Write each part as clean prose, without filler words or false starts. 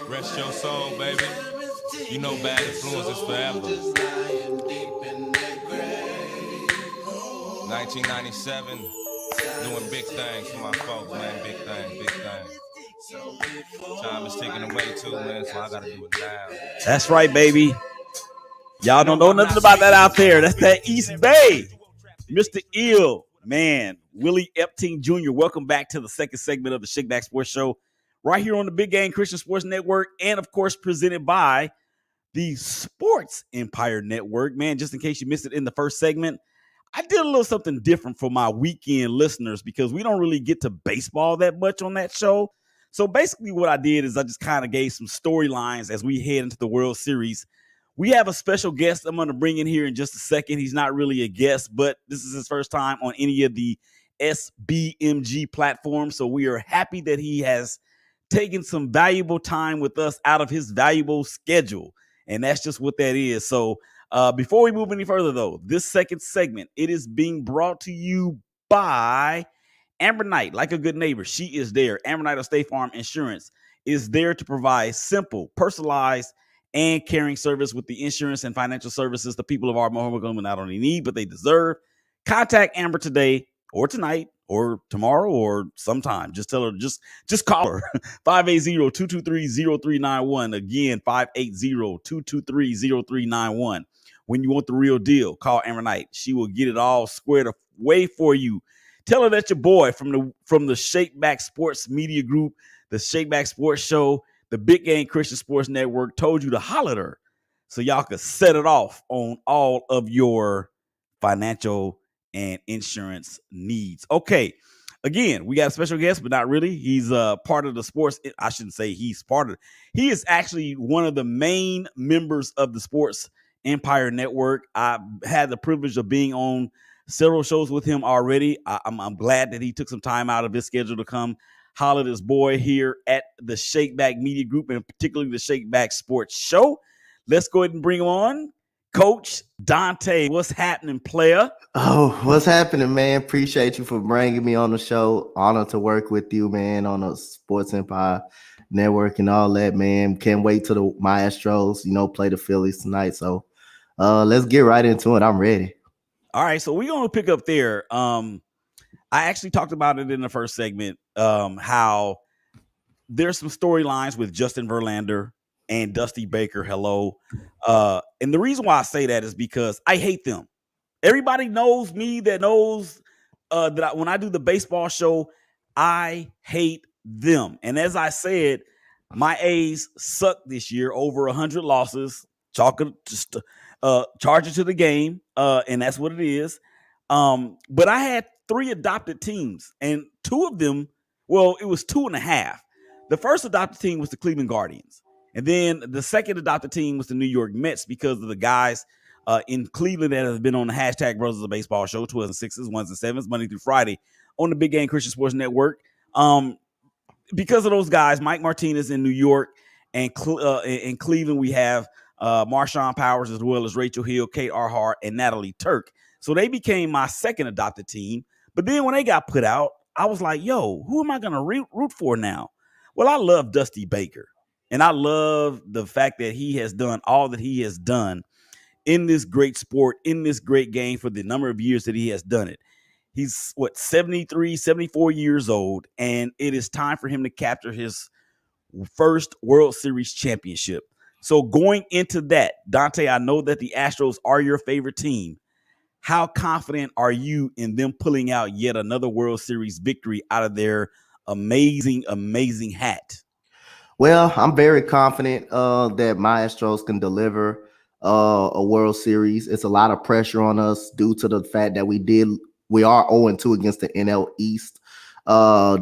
Rest your soul, baby. You know bad influences forever. 1997, doing big things for my folks, man. Big things, big things. Time is ticking away too, man, so I gotta do it now. That's right, baby. Y'all don't know nothing about that out there. That's that East Bay. Mr. Ill, man. Willie Epting Jr., welcome back to the second segment of the ShakeBack Sports Show. Right here on the Big Game Christian Sports Network. And, of course, presented by the Sports Empire Network. Man, just in case you missed it in the first segment, I did a little something different for my weekend listeners because we don't really get to baseball that much on that show. So basically what I did is I just kind of gave some storylines as we head into the World Series. We have a special guest I'm going to bring in here in just a second. He's not really a guest, but this is his first time on any of the SBMG platforms. So we are happy that he has taken some valuable time with us out of his valuable schedule. And that's just what that is. So before we move any further, though, this second segment, it is being brought to you by Amber Knight, like a good neighbor. She is there. Amber Knight of State Farm Insurance is there to provide simple, personalized, and caring service with the insurance and financial services the people of our Mohammed not only need, but they deserve. Contact Amber today or tonight or tomorrow or sometime. Just tell her, just call her. 580-223-0391. Again, 580-223-0391. When you want the real deal, call Amber Knight. She will get it all squared away for you. Tell her that your boy from the ShakeBack Sports Media Group, the ShakeBack Sports Show, the Big Game Christian Sports Network told you to holler at her so y'all could set it off on all of your financial and insurance needs. Okay, again, we got a special guest, but not really. He's part of the sports. I shouldn't say he's part of it. He is actually one of the main members of the Sports Empire Network. I've had the privilege of being on several shows with him already. I'm glad that he took some time out of his schedule to come holler at his boy here at the ShakeBack Media Group, and particularly the ShakeBack Sports Show. Let's go ahead and bring him on. Coach Dante, what's happening, player? Oh, what's happening, man? Appreciate you for bringing me on the show. Honor to work with you, man, on the Sports Empire Network and all that, man. Can't wait till the Maestros, play the Phillies tonight. So let's get right into it. I'm ready. All right, so we're going to pick up there. I actually talked about it in the first segment, how there's some storylines with Justin Verlander and Dusty Baker. Hello. And the reason why I say that is because I hate them. Everybody knows me that knows that when I do the baseball show, I hate them. And as I said, my A's suck this year, over 100 losses, charge it to the game, and that's what it is. But I had 3 adopted teams, and 2 of them, well, it was 2.5. The first adopted team was the Cleveland Guardians. And then the second adopted team was the New York Mets because of the guys in Cleveland that have been on the hashtag Brothers of Baseball show, 12s and 6s, 1s and 7s, Monday through Friday on the Big Game Christian Sports Network. Because of those guys, Mike Martinez in New York and in Cleveland, we have Marshawn Powers as well as Rachel Hill, Kate Arhart, and Natalie Turk. So they became my second adopted team. But then when they got put out, I was like, yo, who am I going to root for now? Well, I love Dusty Baker. And I love the fact that he has done all that he has done in this great sport, in this great game for the number of years that he has done it. He's, 73, 74 years old, and it is time for him to capture his first World Series championship. So going into that, Dante, I know that the Astros are your favorite team. How confident are you in them pulling out yet another World Series victory out of their amazing, amazing hat? Well, I'm very confident that Maestros can deliver a World Series. It's a lot of pressure on us due to the fact that we are 0-2 against the NL East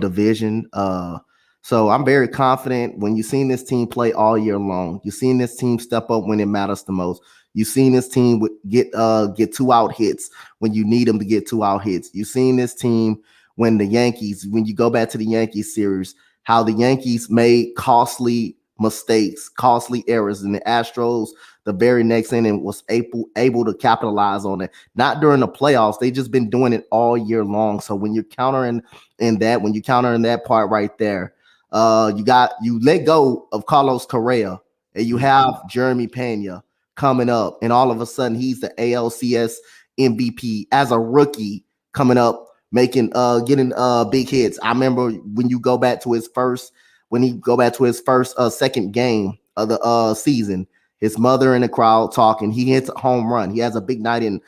division. So I'm very confident. When you've seen this team play all year long, you've seen this team step up when it matters the most. You've seen this team get 2-out hits when you need them to get 2-out hits. You've seen this team when you go back to the Yankees series, how the Yankees made costly mistakes, costly errors, and the Astros, the very next inning, was able to capitalize on it. Not during the playoffs. They just been doing it all year long. So when you're countering in that part right there, You let go of Carlos Correa, and you have Jeremy Pena coming up, and all of a sudden he's the ALCS MVP as a rookie coming up, making getting big hits. I remember when you go back to his first second game of the season, his mother in the crowd talking. He hits a home run. He has a big night in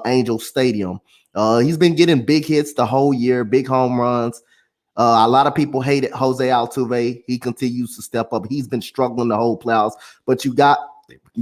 Angel Stadium. He's been getting big hits the whole year, big home runs. A lot of people hated Jose Altuve. He continues to step up. He's been struggling the whole playoffs, but you got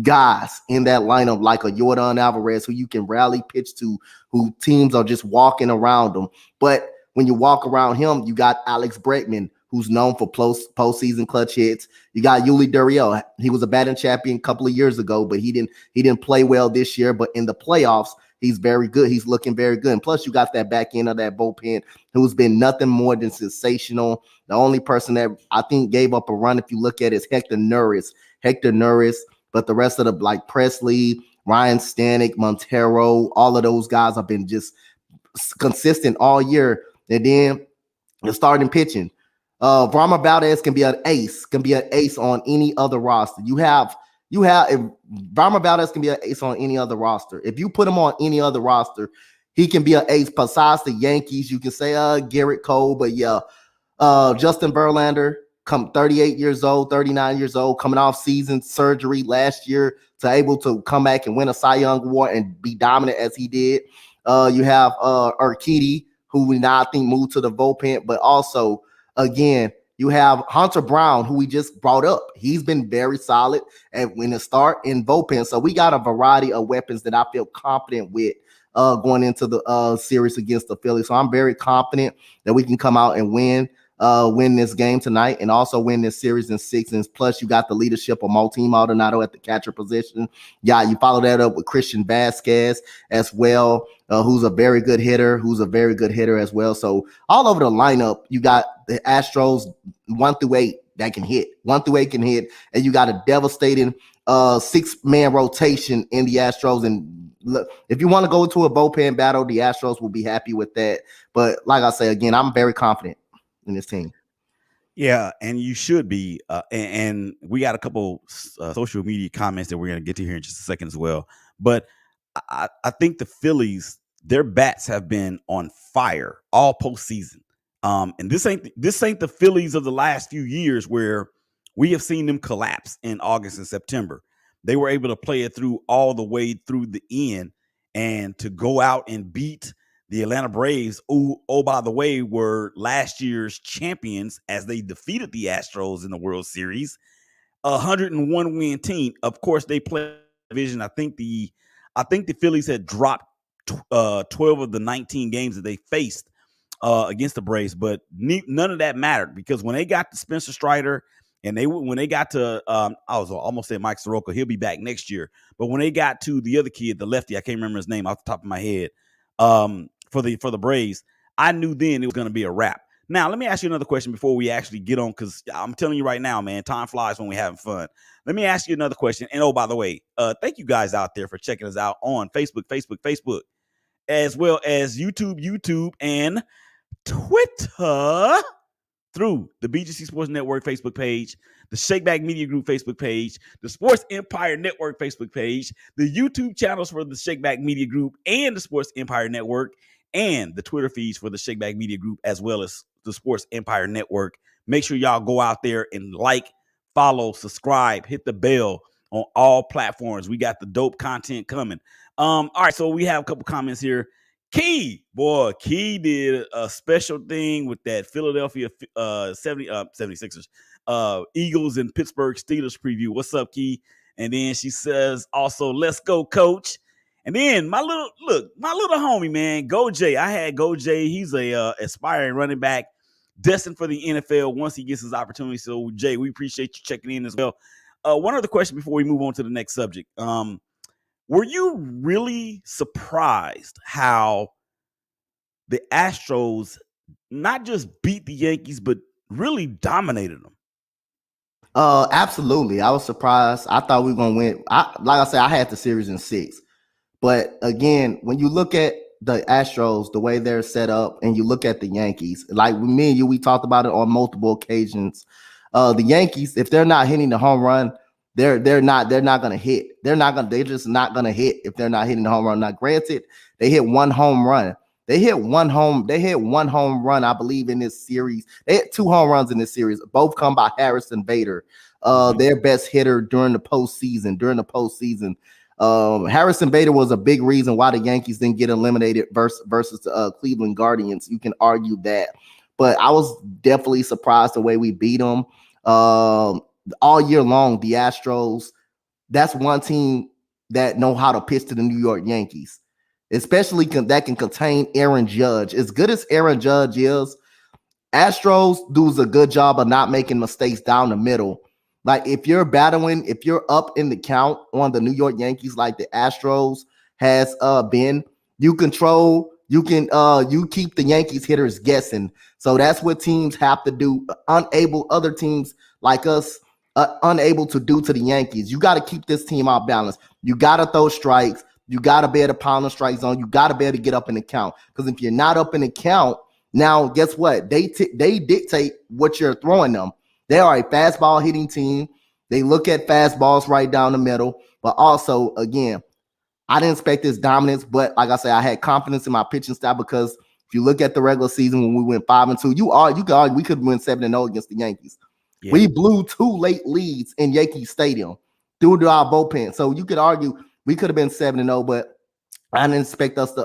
guys in that lineup like a Yordan Alvarez who you can rally pitch to, who teams are just walking around them. But when you walk around him, you got Alex Bregman, who's known for postseason clutch hits. You got Yuli Gurriel. He was a batting champion a couple of years ago, but he didn't play well this year. But in the playoffs, he's very good. He's looking very good. And plus, you got that back end of that bullpen who's been nothing more than sensational. The only person that I think gave up a run, if you look at it, is Hector Neris. But the rest of the, like Presley, Ryan Stanek, Montero, all of those guys have been just consistent all year. And then the starting pitching. Brahma Valdez can be an ace on any other roster. If Brahma Valdez can be an ace on any other roster. If you put him on any other roster, he can be an ace. Besides the Yankees, you can say Garrett Cole, but yeah, Justin Verlander, 38 years old, 39 years old, coming off season surgery last year, to able to come back and win a Cy Young Award and be dominant as he did. You have Urquidy, who we now think moved to the bullpen, but also, again, you have Hunter Brown, who we just brought up. He's been very solid when it start in bullpen. So we got a variety of weapons that I feel confident with going into the series against the Phillies. So I'm very confident that we can come out and win this game tonight, and also win this series in 6. And plus, you got the leadership of Martin Maldonado at the catcher position. Yeah, you follow that up with Christian Vasquez as well, who's a very good hitter as well. So all over the lineup, you got the Astros 1 through 8 that can hit. 1 through 8 can hit, and you got a devastating 6-man rotation in the Astros. And look, if you want to go into a bullpen battle, the Astros will be happy with that. But like I say again, I'm very confident in this team. Yeah, and you should be. And we got a couple social media comments that we're going to get to here in just a second as well. But I think the Phillies, their bats have been on fire all postseason. And this ain't the Phillies of the last few years where we have seen them collapse in August and September. They were able to play it through all the way through the end, and to go out and beat the Atlanta Braves, oh, by the way, were last year's champions as they defeated the Astros in the World Series. 101 win team. Of course, they played division. I think the Phillies had dropped 12 of the 19 games that they faced against the Braves, but none of that mattered, because when they got to Spencer Strider, and when they got to I was almost saying Mike Soroka, he'll be back next year. But when they got to the other kid, the lefty, I can't remember his name off the top of my head, for the Braves, I knew then it was going to be a wrap. Now, let me ask you another question before we actually get on, because I'm telling you right now, man, time flies when we're having fun. Let me ask you another question. And oh, by the way, thank you guys out there for checking us out on Facebook, as well as YouTube, and Twitter, through the BGC Sports Network Facebook page, the ShakeBack Media Group Facebook page, the Sports Empire Network Facebook page, the YouTube channels for the ShakeBack Media Group and the Sports Empire Network, and the Twitter feeds for the ShakeBack Media Group, as well as the Sports Empire Network. Make sure y'all go out there and like, follow, subscribe, hit the bell on all platforms. We got the dope content coming. All right, so we have a couple comments here. Key did a special thing with that Philadelphia 76ers, Eagles and Pittsburgh Steelers preview. What's up, Key? And then she says also, let's go, coach. And then my little homie, man, Go Jay. I had Go Jay. He's a aspiring running back, destined for the NFL once he gets his opportunity. So Jay, we appreciate you checking in as well. One other question before we move on to the next subject. Were you really surprised how the Astros not just beat the Yankees, but really dominated them? Absolutely. I was surprised. I thought we were going to win. Like I said, I had the series in 6. But again, when you look at the Astros, the way they're set up, and you look at the Yankees, like me and you, we talked about it on multiple occasions. The Yankees, if they're not hitting the home run, they're not gonna hit. They're just not gonna hit if they're not hitting the home run. Now, granted, they hit one home run. They hit one home run, I believe, in this series. They hit 2 home runs in this series. Both come by Harrison Bader, their best hitter during the postseason. Harrison Bader was a big reason why the Yankees didn't get eliminated versus the Cleveland Guardians. You can argue that, but I was definitely surprised the way we beat them all year long. The Astros, that's one team that know how to pitch to the New York Yankees, especially that can contain Aaron Judge. As good as Aaron Judge is, Astros does a good job of not making mistakes down the middle. Like if you're up in the count on the New York Yankees, like the Astros has been, you keep the Yankees hitters guessing. So that's what teams have to do. Other teams like us, unable to do to the Yankees. You got to keep this team out balance. You got to throw strikes. You got to be able to pound the strike zone. You got to be able to get up in the count. Because if you're not up in the count, now guess what? They dictate what you're throwing them. They are a fastball hitting team. They look at fastballs right down the middle. But also, again, I didn't expect this dominance. But like I said, I had confidence in my pitching staff because if you look at the regular season when we went 5-2, you could argue we could win 7-0 against the Yankees. Yeah. We blew 2 late leads in Yankee Stadium due to our bullpen. So you could argue we could have been 7-0, but I didn't expect us to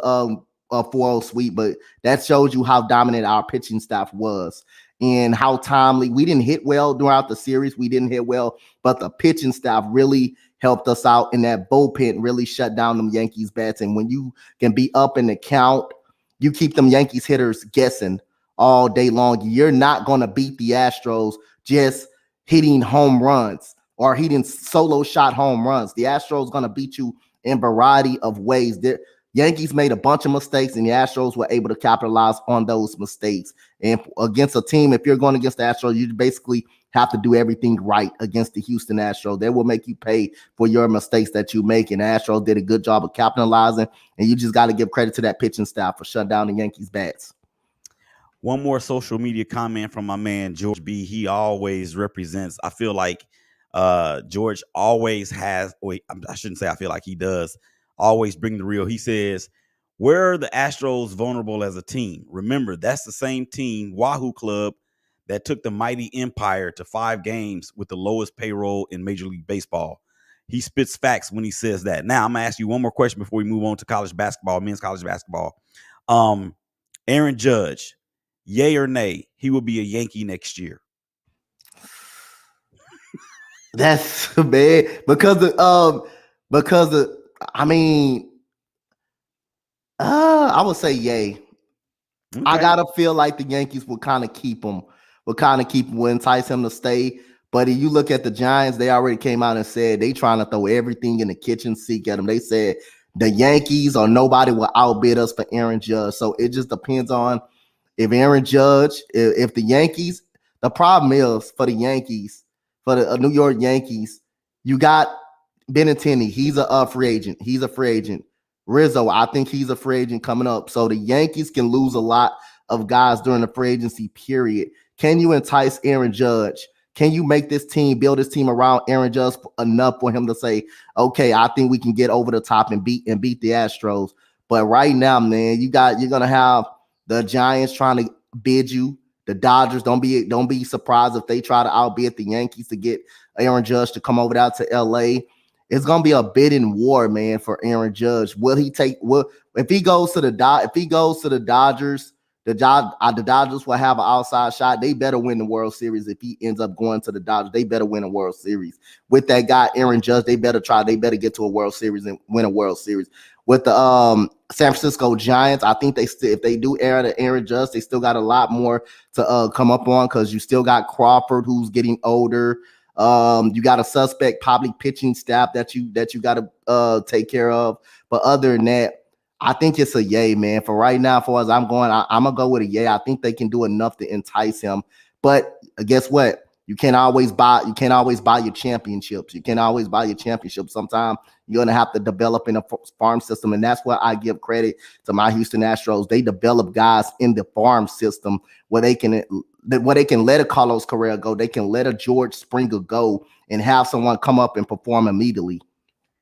4-0 sweep. But that shows you how dominant our pitching staff was. And how timely. We didn't hit well throughout the series. We didn't hit well, but the pitching staff really helped us out, and that bullpen really shut down them Yankees bats. And when you can be up in the count, you keep them Yankees hitters guessing all day long. You're not going to beat the Astros just hitting home runs or hitting solo shot home runs. The Astros going to beat you in a variety of ways. Yankees made a bunch of mistakes, and the Astros were able to capitalize on those mistakes. And against a team, if you're going against the Astros, you basically have to do everything right against the Houston Astros. They will make you pay for your mistakes that you make, and the Astros did a good job of capitalizing, and you just got to give credit to that pitching staff for shutting down the Yankees bats. One more social media comment from my man, George B. He always represents, I feel like George always has, I shouldn't say I feel like he does, always bring the real. He says, where are the Astros vulnerable as a team? Remember, that's the same team, Wahoo Club, that took the mighty Empire to 5 games with the lowest payroll in Major League Baseball. He spits facts when he says that. Now, I'm going to ask you one more question before we move on to college basketball, men's college basketball. Aaron Judge, yay or nay, he will be a Yankee next year. That's bad because I would say yay. Okay. I gotta feel like the Yankees will kind of keep him, will entice him to stay. But if you look at the Giants, they already came out and said they trying to throw everything in the kitchen sink at him. They said the Yankees or nobody will outbid us for Aaron Judge. So it just depends on if Aaron Judge, if the Yankees. The problem is for the Yankees, for the New York Yankees, you got Benintendi. He's a free agent. Rizzo, I think he's a free agent coming up. So the Yankees can lose a lot of guys during the free agency period. Can you entice Aaron Judge? Can you make this team, build this team around Aaron Judge enough for him to say, okay, I think we can get over the top and beat the Astros? But right now, man, you're gonna have the Giants trying to bid you. The Dodgers, don't be surprised if they try to outbid the Yankees to get Aaron Judge to come over there to LA. It's gonna be a bidding war, man, for Aaron Judge. If he goes to the Dodgers, the Dodgers will have an outside shot. They better win the World Series. If he ends up going to the Dodgers, they better win a World Series. With that guy, Aaron Judge, they better get to a World Series and win a World Series. With the San Francisco Giants, I think if they do air to Aaron Judge, they still got a lot more to come up on because you still got Crawford, who's getting older. You got a suspect probably pitching staff that you got to take care of. But other than that, I think it's a yay, man. For right now, for as I'm going, I'm gonna go with a yay. I think they can do enough to entice him. But guess what? You can't always buy your championships. You can't always buy your championships. Sometimes you're gonna have to develop in a farm system, and that's where I give credit to my Houston Astros. They develop guys in the farm system where they can let a Carlos Correa go, they can let a George Springer go, and have someone come up and perform immediately.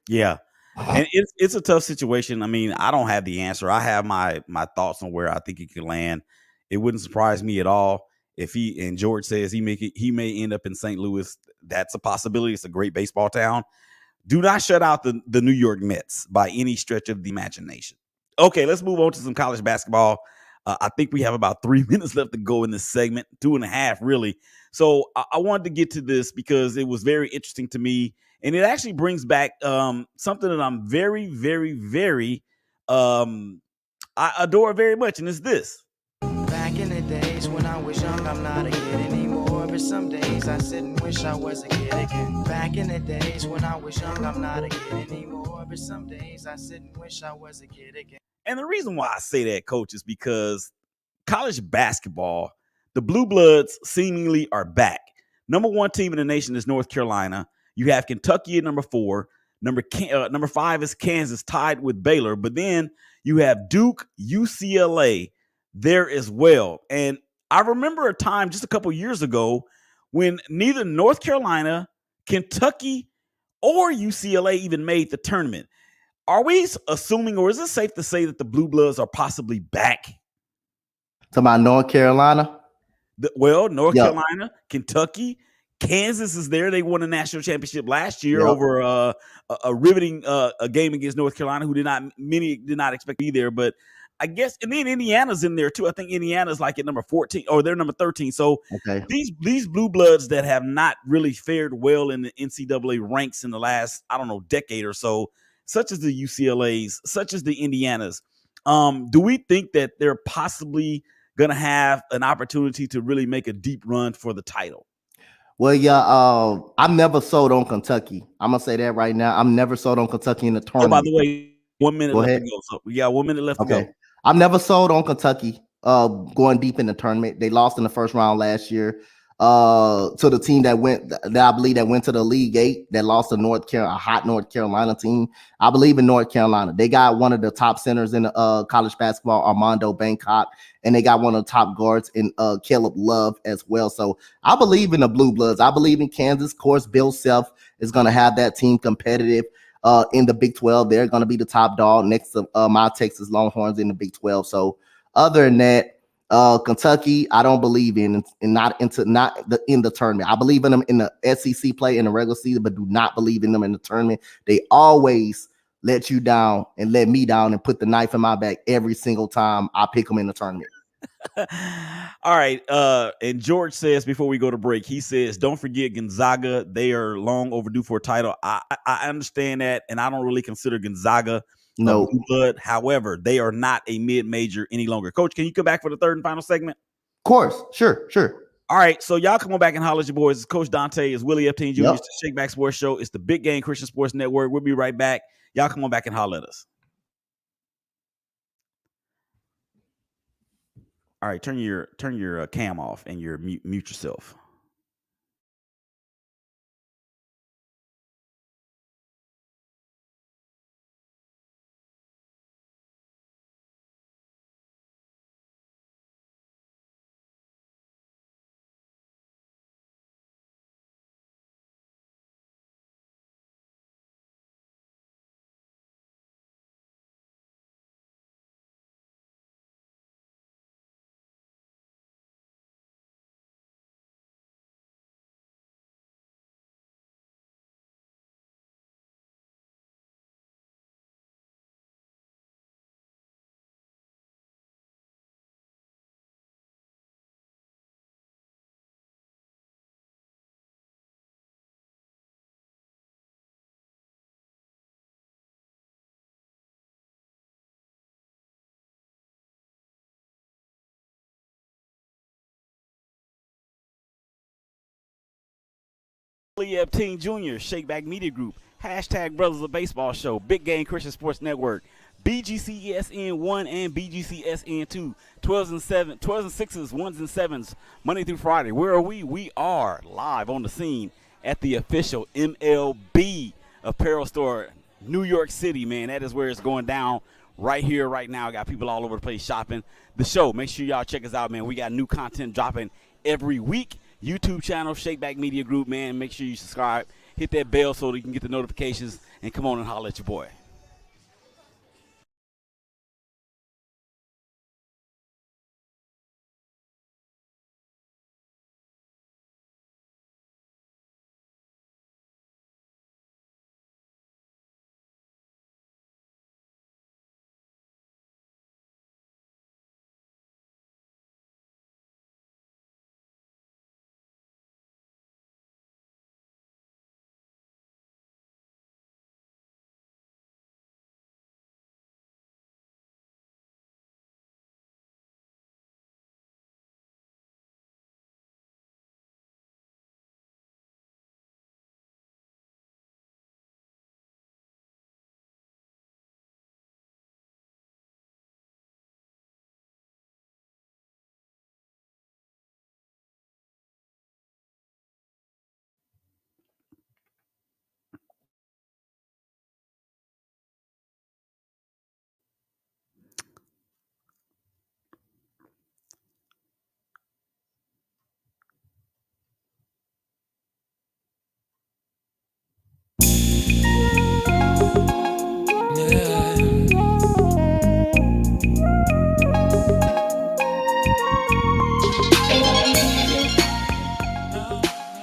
Yeah. And it's a tough situation. I mean, I don't have the answer. I have my thoughts on where I think he could land. It wouldn't surprise me at all if George says he may end up in St. Louis. That's a possibility. It's a great baseball town. Do not shut out the New York Mets by any stretch of the imagination. Okay, let's move on to some college basketball. I think we have about 3 minutes left to go in this segment, 2.5 really. So I wanted to get to this because it was very interesting to me, and it actually brings back something that I'm very, very, very I adore very much, and it's this. Back in the days when I was young, I'm not a kid anymore. But some days I sit and wish I was a kid again. Back in the days when I was young, I'm not a kid anymore. But some days I sit and wish I was a kid again. And the reason why I say that, Coach, is because college basketball, the Blue Bloods seemingly are back. Number 1 team in the nation is North Carolina. You have Kentucky at number 4. Number 5 is Kansas, tied with Baylor. But then you have Duke, UCLA there as well. And I remember a time just a couple years ago when neither North Carolina, Kentucky, or UCLA even made the tournament. Are we assuming, or is it safe to say that the Blue Bloods are possibly back? To my North Carolina? North Carolina, Kentucky, Kansas is there. They won a national championship last year over a riveting a game against North Carolina, who many did not expect to be there. But I guess, and then Indiana's in there too. I think Indiana's like at number 14, or they're number 13. So these Blue Bloods that have not really fared well in the NCAA ranks in the last, decade or so, such as the UCLAs, such as the Indianas. Do we think that they're possibly going to have an opportunity to really make a deep run for the title? Well, yeah, I'm never sold on Kentucky. I'm going to say that right now. I'm never sold on Kentucky in the tournament. Oh, by the way, 1 minute left to go. So we got 1 minute left to go. I'm never sold on Kentucky going deep in the tournament. They lost in the first round last year to the team that went to the League 8 that lost to a hot North Carolina team. I believe in North Carolina. They got one of the top centers in college basketball, Armando Bangkok, and they got one of the top guards in Caleb Love as well. So I believe in the Blue Bloods. I believe in Kansas. Of course, Bill Self is going to have that team competitive in the Big 12. They're going to be the top dog next to my Texas Longhorns in the Big 12. So other than that, Kentucky, I don't believe in the tournament. I believe in them in the SEC play in the regular season, but do not believe in them in the tournament. They always let you down and let me down and put the knife in my back every single time I pick them in the tournament. All right. And George says before we go to break, he says, don't forget Gonzaga. They are long overdue for a title. I understand that, and I don't really consider Gonzaga no blood. However, they are not a mid-major any longer. Coach, can you come back for the third and final segment? Of course. Sure. All right, so y'all come on back and holler at your boys. It's Coach Dante. It's Willie Epstein Jr. It's the ShakeBack Sports Show. It's the Big Game Christian Sports Network. We'll be right back. Y'all come on back and holler at us. All right, turn your cam off and your mute yourself. Willie Epstein Jr., ShakeBack Media Group, #Brothers of Baseball Show, Big Game Christian Sports Network, BGCSN1 and BGCSN2, 12s and 7, 12s and 6s, 1s and 7s, Monday through Friday. Where are we? We are live on the scene at the official MLB apparel store, New York City, man. That is where it's going down right here, right now. Got people all over the place shopping the show. Make sure y'all check us out, man. We got new content dropping every week. YouTube channel, ShakeBack Media Group, man. Make sure you subscribe. Hit that bell so that you can get the notifications and come on and holler at your boy.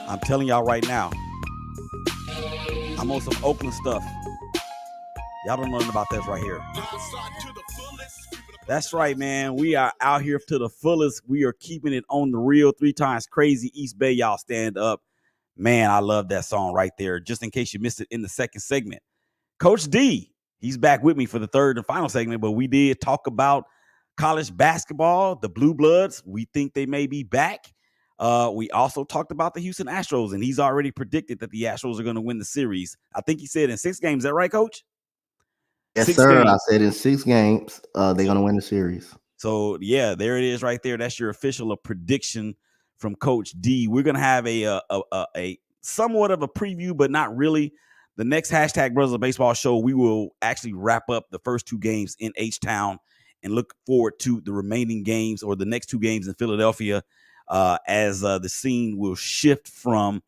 I'm telling y'all right now, I'm on some Oakland stuff. Y'all don't know nothing about this right here. That's right, man. We are out here to the fullest. We are keeping it on the real. 3 times crazy. East Bay, y'all stand up. Man, I love that song right there. Just in case you missed it in the second segment. Coach D, he's back with me for the third and final segment, but we did talk about college basketball, the Blue Bloods. We think they may be back. We also talked about the Houston Astros, and he's already predicted that the Astros are going to win the series. I think he said in 6 games. Is that right, Coach? Yes, 6 sir. games. I said in 6 games, they're going to win the series. So, yeah, there it is right there. That's your official prediction from Coach D. We're going to have a somewhat of a preview, but not really. The next hashtag Brothers of Baseball show, we will actually wrap up the first 2 games in H-Town and look forward to the remaining games or the next 2 games in Philadelphia as the scene will shift from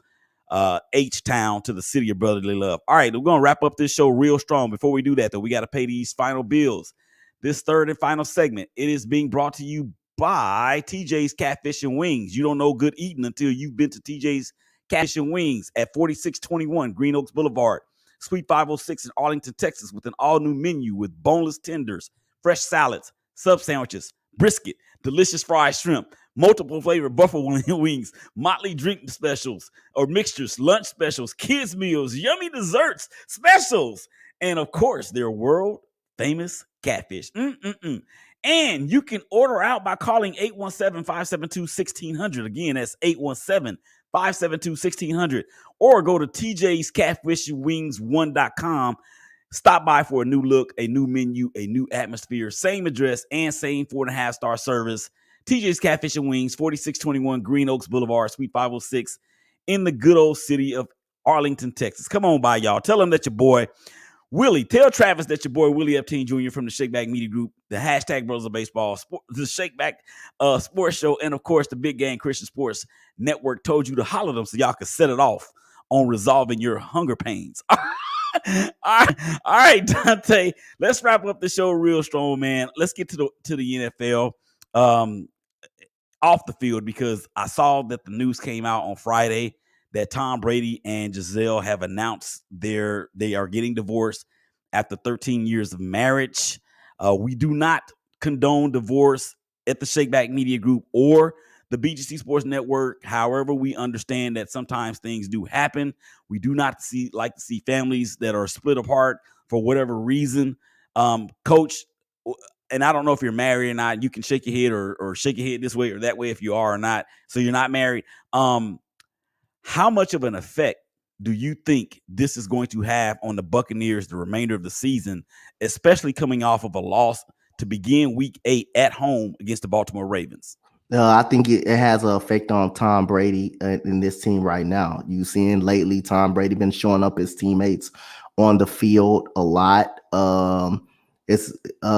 H-Town to the city of brotherly love. All right, we're going to wrap up this show real strong. Before we do that, though, we got to pay these final bills. This third and final segment, it is being brought to you by TJ's Catfish and Wings. You don't know good eating until you've been to TJ's Catfish and Wings at 4621 Green Oaks Boulevard, Suite 506 in Arlington, Texas, with an all-new menu with boneless tenders, fresh salads, sub sandwiches, brisket, delicious fried shrimp, multiple flavored buffalo wings, motley drink specials or mixtures, lunch specials, kids meals, yummy desserts, specials, and of course, their world famous catfish. And you can order out by calling 817-572-1600. Again, that's 817-572-1600. Or go to tjscatfishwings1.com. Stop by for a new look, a new menu, a new atmosphere, same address, and same 4.5-star service. TJ's Catfish and Wings, 4621 Green Oaks Boulevard, Suite 506 in the good old city of Arlington, Texas. Come on by, y'all. Tell them that your boy Willie, tell Travis that your boy Willie Epstein Jr. from the ShakeBack Media Group, the hashtag Brothers of Baseball, the ShakeBack Sports Show, and of course the Big Game Christian Sports Network told you to holler them so y'all could set it off on resolving your hunger pains. All right, Dante. Let's wrap up the show real strong, man. Let's get to the NFL off the field, because I saw that the news came out on Friday that Tom Brady and Giselle have announced they are getting divorced after 13 years of marriage. We do not condone divorce at the ShakeBack Media Group or the BGC Sports Network. However, we understand that sometimes things do happen. We do not like to see families that are split apart for whatever reason. Coach, and I don't know if you're married or not. You can shake your head or shake your head this way or that way if you are or not. So you're not married. How much of an effect do you think this is going to have on the Buccaneers the remainder of the season, especially coming off of a loss to begin week 8 at home against the Baltimore Ravens? I think it has an effect on Tom Brady in this team right now. You seeing lately Tom Brady been showing up his teammates on the field a lot. It's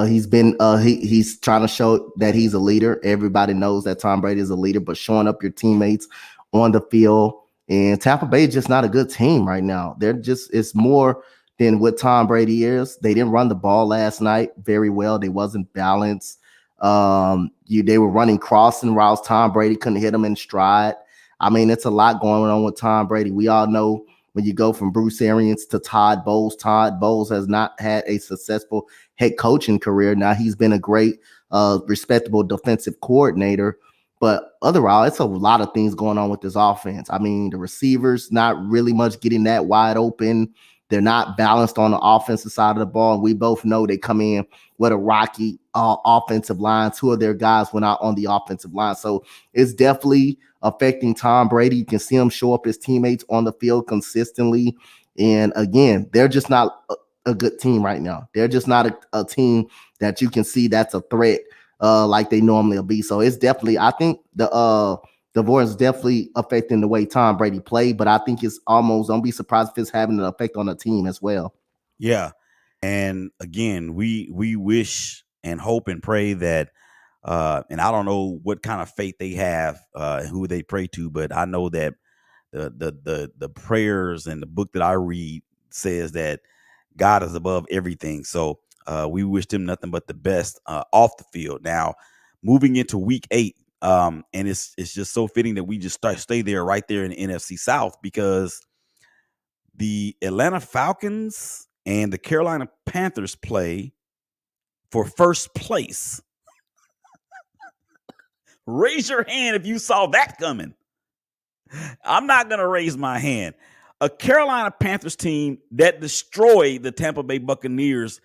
he's trying to show that he's a leader. Everybody knows that Tom Brady is a leader, but showing up your teammates on the field, and Tampa Bay is just not a good team right now. It's more than what Tom Brady is. They didn't run the ball last night very well. They wasn't balanced. They were running crossing routes. Tom Brady couldn't hit them in stride. I mean, it's a lot going on with Tom Brady. We all know when you go from Bruce Arians to Todd Bowles has not had a successful head coaching career. Now he's been a great, respectable defensive coordinator, but otherwise, it's a lot of things going on with this offense. I mean, the receivers not really much getting that wide open. They're not balanced on the offensive side of the ball. And we both know they come in with a rocky offensive line. Two of their guys went out on the offensive line. So it's definitely affecting Tom Brady. You can see him show up his teammates on the field consistently. And again, they're just not a good team right now. They're just not a team that you can see that's a threat like they normally will be. So it's definitely, I think the divorce is definitely affecting the way Tom Brady played, but I think it's almost, don't be surprised if it's having an effect on the team as well. Yeah. And again, we wish and hope and pray that, and I don't know what kind of faith they have, who they pray to, but I know that the prayers and the book that I read says that God is above everything. So we wish them nothing but the best off the field. Now, moving into week 8, and it's just so fitting that we just stay there right there in the NFC South, because the Atlanta Falcons and the Carolina Panthers play for first place. Raise your hand if you saw that coming. I'm not going to raise my hand. A Carolina Panthers team that destroyed the Tampa Bay Buccaneers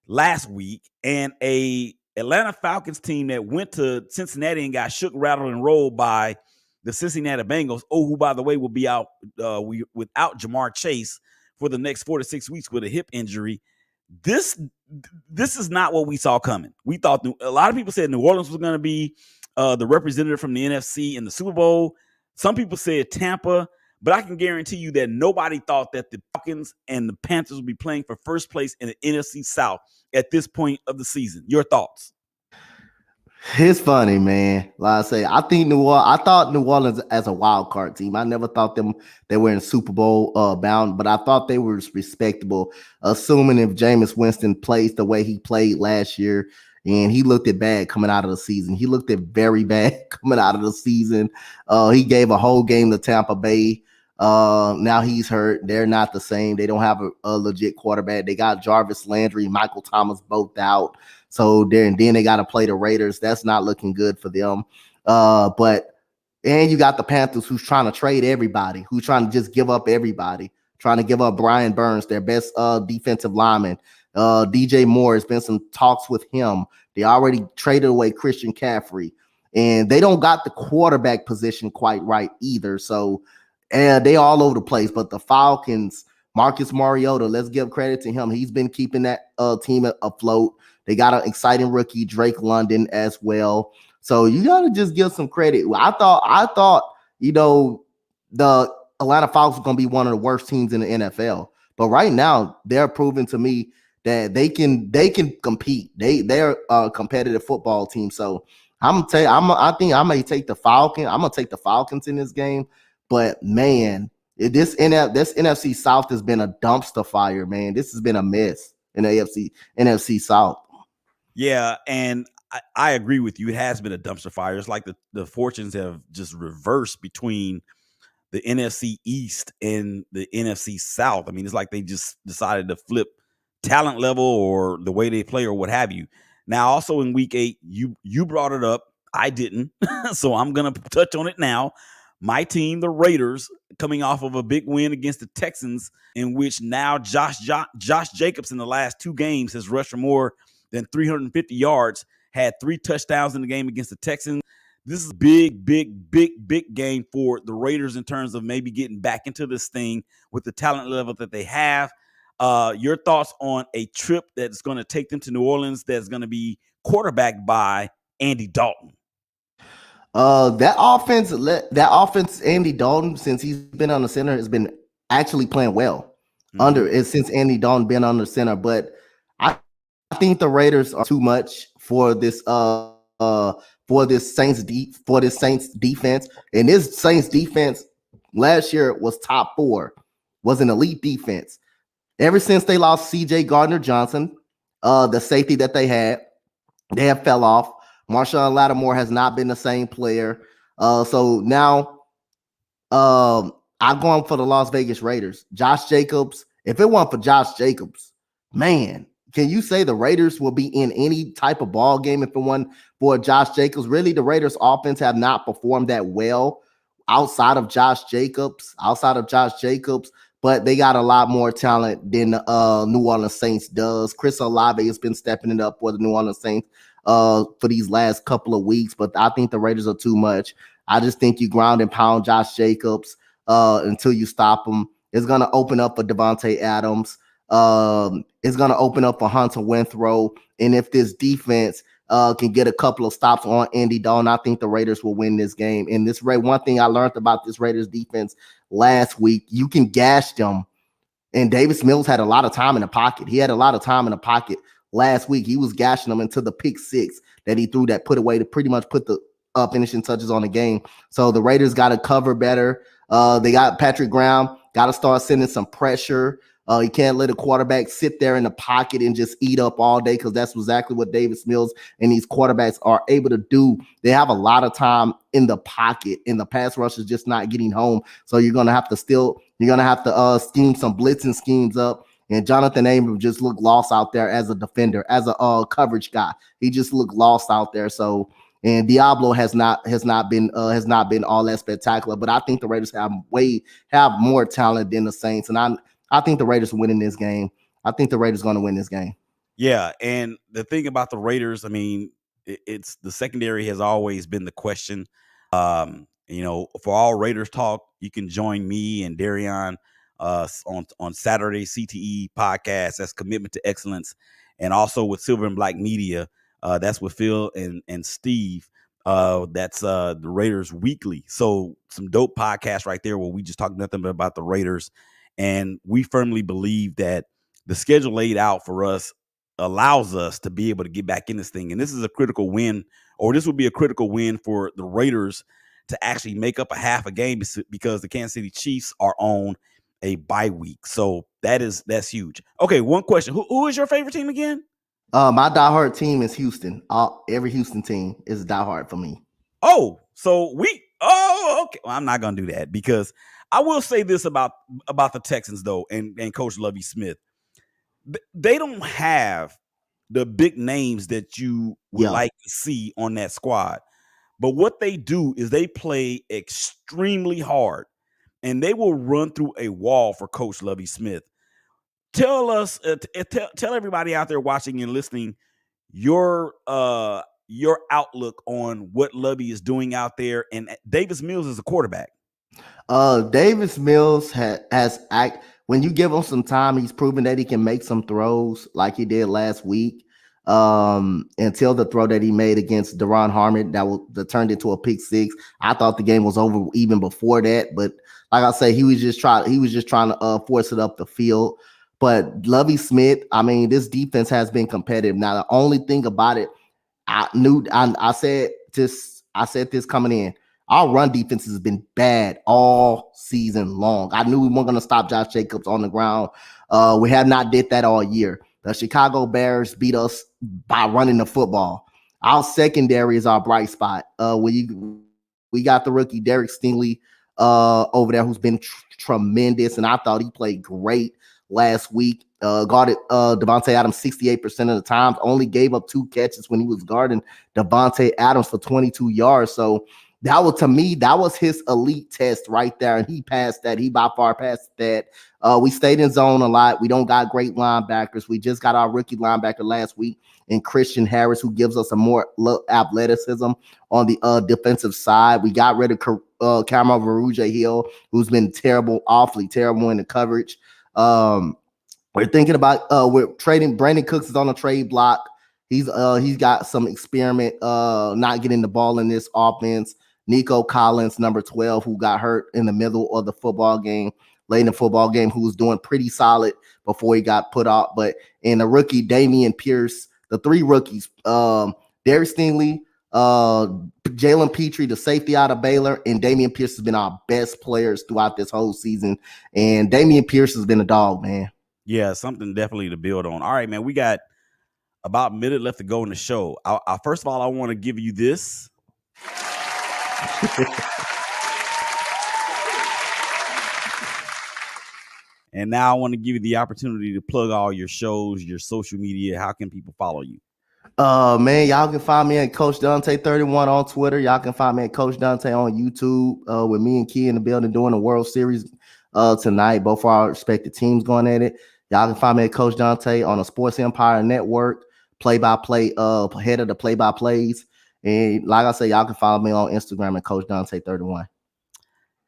last week, and a Atlanta Falcons team that went to Cincinnati and got shook, rattled, and rolled by the Cincinnati Bengals. Oh, who, by the way, will be out without Jamar Chase for the next 4 to 6 weeks with a hip injury. This is not what we saw coming. We thought a lot of people said New Orleans was going to be the representative from the NFC in the Super Bowl. Some people said Tampa, but I can guarantee you that nobody thought that the Falcons and the Panthers would be playing for first place in the NFC South at this point of the season. Your thoughts? It's funny, man. Like I say, I thought New Orleans as a wild card team. I never thought they were in Super Bowl bound, but I thought they were respectable, assuming if Jameis Winston plays the way he played last year. And he looked at bad coming out of the season. He looked at very bad coming out of the season. He gave a whole game to Tampa Bay. Now he's hurt. They're not the same. They don't have a legit quarterback. They got Jarvis Landry, Michael Thomas both out. So then they got to play the Raiders. That's not looking good for them. And you got the Panthers, who's trying to trade everybody, who's trying to just give up everybody, trying to give up Brian Burns, their best defensive lineman. DJ Moore, has been some talks with him. They already traded away Christian McCaffrey, and they don't got the quarterback position quite right either. So they all over the place. But the Falcons, Marcus Mariota, let's give credit to him. He's been keeping that team afloat. They got an exciting rookie, Drake London, as well. So you got to just give some credit. I thought, the Atlanta Falcons were going to be one of the worst teams in the NFL. But right now, they're proving to me that they can compete. They're a competitive football team. So I think I may take the Falcons. I'm gonna take the Falcons in this game. But man, this NFC South has been a dumpster fire, man. This has been a mess in the NFC South. Yeah, and I agree with you. It has been a dumpster fire. It's like the fortunes have just reversed between the NFC East and the NFC South. I mean, it's like they just decided to flip talent level or the way they play or what have you. Now, also in week 8, you brought it up. I didn't. So I'm going to touch on it now. My team, the Raiders, coming off of a big win against the Texans, in which now Josh Jacobs in the last 2 games has rushed for more than 350 yards, had 3 touchdowns in the game against the Texans. This is a big game for the Raiders in terms of maybe getting back into this thing with the talent level that they have. Your thoughts on a trip that's going to take them to New Orleans that's going to be quarterbacked by Andy Dalton? That offense, Andy Dalton, since he's been on the center, has been actually playing well since Andy Dalton been on the center. But I think the Raiders are too much for this Saints defense. And this Saints defense last year was top 4, was an elite defense. Ever since they lost CJ Gardner-Johnson, the safety that they have fell off. Marshawn Lattimore has not been the same player. So now I'm going for the Las Vegas Raiders. Josh Jacobs. If it weren't for Josh Jacobs, man, can you say the Raiders will be in any type of ball game if it weren't for Josh Jacobs? Really, the Raiders offense have not performed that well outside of Josh Jacobs, but they got a lot more talent than New Orleans Saints does. Chris Olave has been stepping it up for the New Orleans Saints for these last couple of weeks, but I think the Raiders are too much. I just think you ground and pound Josh Jacobs until you stop him. It's going to open up for Devontae Adams. It's going to open up for Hunter Winthrow. And if this defense can get a couple of stops on Andy Dalton, I think the Raiders will win this game. And one thing I learned about this Raiders defense last week, you can gash them. And Davis Mills had a lot of time in the pocket. He had a lot of time in the pocket last week. He was gashing them into the pick 6 that he threw that put away to pretty much put the finishing touches on the game. So the Raiders got to cover better. They got Patrick Graham, got to start sending some pressure. You can't let a quarterback sit there in the pocket and just eat up all day, because that's exactly what Davis Mills and these quarterbacks are able to do. They have a lot of time in the pocket, and the pass rush is just not getting home. So you're going to have to scheme some blitzing schemes up. And Jonathan Abram just looked lost out there as a defender, as a coverage guy. He just looked lost out there. So, and Diablo has not been all that spectacular. But I think the Raiders have more talent than the Saints, and I think the Raiders are winning this game. I think the Raiders are going to win this game. Yeah, and the thing about the Raiders, I mean, it's the secondary has always been the question. For all Raiders talk, you can join me and Darian on Saturday CTE podcast. That's Commitment to Excellence, and also with Silver and Black Media. That's with Phil and Steve. That's the Raiders Weekly. So some dope podcasts right there where we just talk nothing but about the Raiders. And we firmly believe that the schedule laid out for us allows us to be able to get back in this thing. And this is a critical win, or this would be a critical win for the Raiders to actually make up a half a game, because the Kansas City Chiefs are on a bye week. So that's huge. Okay, one question. Who is your favorite team again? My diehard team is Houston. Every Houston team is diehard for me. Okay. Well, I'm not going to do that, because I will say this about the Texans, though, and Coach Lovie Smith. They don't have the big names that you would like to see on that squad. But what they do is they play extremely hard, and they will run through a wall for Coach Lovie Smith. Tell us, tell everybody out there watching and listening your outlook on what Lovie is doing out there. And Davis Mills is a quarterback. Davis Mills when you give him some time, he's proven that he can make some throws like he did last week. Until the throw that he made against Deron Harmon that turned into a pick 6. I thought the game was over even before that, but like I say, he was just trying to force it up the field. But Lovie Smith, I mean, this defense has been competitive. Now, the only thing about it, I said this coming in. Our run defense has been bad all season long. I knew we weren't going to stop Josh Jacobs on the ground. We have not did that all year. The Chicago Bears beat us by running the football. Our secondary is our bright spot. We got the rookie Derek Stingley over there, who's been tremendous, and I thought he played great last week. Guarded Devontae Adams 68% of the time. Only gave up 2 catches when he was guarding Devontae Adams for 22 yards. So that was, to me, that was his elite test right there, and he passed that. He by far passed that. We stayed in zone a lot. We don't got great linebackers. We just got our rookie linebacker last week in Christian Harris, who gives us a more athleticism on the defensive side. We got rid of Cameron Veruja-Hill, who's been terrible, awfully terrible in the coverage. We're thinking about we're trading. Brandon Cooks is on a trade block. He's got some experiment not getting the ball in this offense. Nico Collins, number 12, who got hurt in the middle of the football game, late in the football game, who was doing pretty solid before he got put out. But in the rookie, Damian Pierce, the three rookies, Darius Stingley, Jalen Petrie, the safety out of Baylor, and Damian Pierce has been our best players throughout this whole season. And Damian Pierce has been a dog, man. Yeah, something definitely to build on. All right, man, we got about a minute left to go in the show. First of all, I want to give you this. And now I want to give you the opportunity to plug all your shows, your social media. How can people follow you? Man, y'all can find me at Coach Dante 31 on Twitter. Y'all can find me at Coach Dante on YouTube, with me and Key in the building doing the World Series tonight. Both our respective teams going at it. Y'all can find me at Coach Dante on the Sports Empire Network, play-by-play, head of the play-by-plays. And like I said, y'all can follow me on Instagram at Coach Dante 31.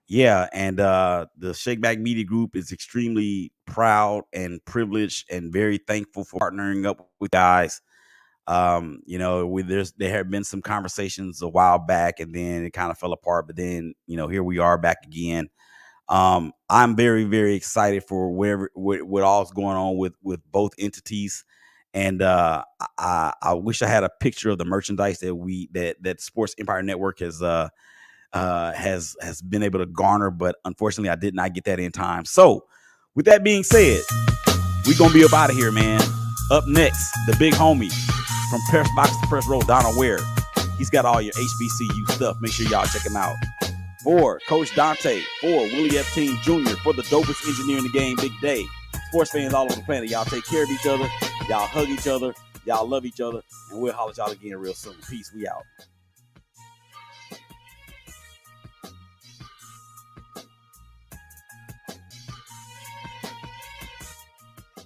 Yeah, and the ShakeBack Media Group is extremely proud and privileged and very thankful for partnering up with guys. There have been some conversations a while back, and then it kind of fell apart. But then, here we are back again. I'm very, very excited for what all's going on with both entities. And I wish I had a picture of the merchandise that Sports Empire Network has been able to garner, but unfortunately I did not get that in time. So with that being said, we're gonna be up out of here, man. Up next, the big homie from Press Box to Press Row, Donald Ware. He's got all your HBCU stuff. Make sure y'all check him out. For Coach Dante, for Willie Epstein Jr., for the dopest engineer in the game, Big Day. Sports fans all over the planet, y'all take care of each other. Y'all hug each other. Y'all love each other. And we'll holler at y'all again real soon. Peace. We out.